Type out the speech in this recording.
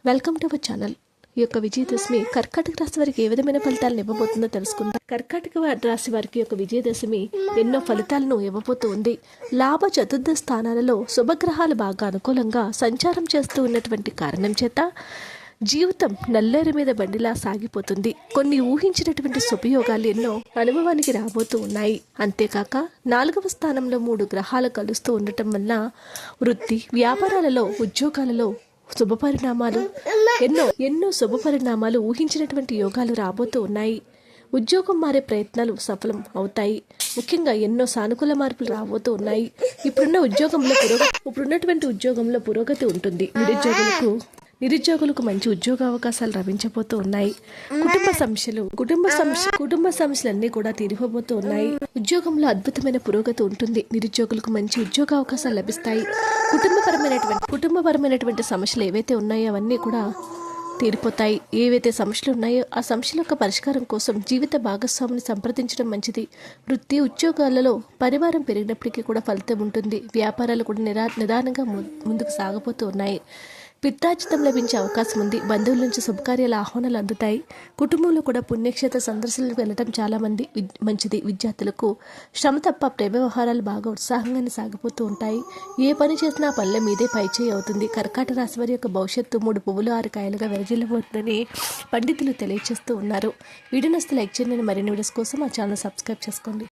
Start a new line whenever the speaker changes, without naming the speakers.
Welcome to our channel. ఈ యొక్క విజయదశమి కర్కాటక రాశి వారికి ఏ విధమైన ఫలితాలను ఇవ్వబోతుందో తెలుసుకుందాం. కర్కాటక రాశి వారికి యొక్క విజయదశమి ఎన్నో ఫలితాలను ఇవ్వబోతూ ఉంది. లాభ చతుర్థ స్థానాలలో శుభగ్రహాలు బాగా అనుకూలంగా సంచారం చేస్తూ ఉన్నటువంటి కారణం చేత జీవితం నల్లేరు మీద బండిలా సాగిపోతుంది. కొన్ని ఊహించినటువంటి శుభయోగాలు ఎన్నో అనుభవానికి రాబోతూ ఉన్నాయి. అంతేకాక 4వ స్థానంలో 3 గ్రహాలు కలుస్తూ ఉండటం వల్ల వృత్తి వ్యాపారాలలో ఉద్యోగాలలో శుభపరిణామాలు ఎన్నో శుభపరిణామాలు ఊహించినటువంటి యోగాలు రాబోతూ ఉన్నాయి. ఉద్యోగం మారే ప్రయత్నాలు సఫలం అవుతాయి. ముఖ్యంగా ఎన్నో సానుకూల మార్పులు రాబోతూ ఉన్నాయి. ఇప్పుడున్నటువంటి ఉద్యోగంలో పురోగతి ఉంటుంది. నిరుద్యోగులకు మంచి ఉద్యోగ అవకాశాలు లభించబోతూ ఉన్నాయి. కుటుంబ సమస్యలన్నీ కూడా తీరిపోబోతూ ఉన్నాయి. ఉద్యోగంలో అద్భుతమైన పురోగతి ఉంటుంది. నిరుద్యోగులకు మంచి ఉద్యోగ అవకాశాలు లభిస్తాయి. కుటుంబపరమైనటువంటి సమస్యలు ఏవైతే ఉన్నాయో అవన్నీ కూడా తీరిపోతాయి. ఏవైతే సమస్యలు ఉన్నాయో ఆ సమస్యల యొక్క పరిష్కారం కోసం జీవిత భాగస్వామిని సంప్రదించడం మంచిది. వృత్తి ఉద్యోగాలలో పరివారం పెరిగినప్పటికీ కూడా ఫలితం ఉంటుంది. వ్యాపారాలు కూడా నిదానంగా ముందుకు సాగబోతూ ఉన్నాయి. పిత్తార్జితం లభించే అవకాశం ఉంది. బంధువుల నుంచి శుభకార్యాల ఆహ్వానాలు అందుతాయి. కుటుంబంలో కూడా పుణ్యక్షేత్ర సందర్శనలకు వెళ్ళడం చాలా మంచిది. విద్యార్థులకు శ్రమ తప్ప ప్రేమ వ్యవహారాలు బాగా ఉత్సాహంగానే సాగిపోతూ ఉంటాయి. ఏ పని చేసినా పల్లె మీదే పైచేయి అవుతుంది. కర్కాటక రాశి వారి యొక్క భవిష్యత్తు 3 పువ్వులు 6 కాయలుగా వెరజిల్లబోతుందని పండితులు తెలియజేస్తూ ఉన్నారు. వీడియో నచ్చితే లైక్ చేయండి. మరిన్ని వీడియోస్ కోసం మా ఛానల్ సబ్స్క్రైబ్ చేసుకోండి.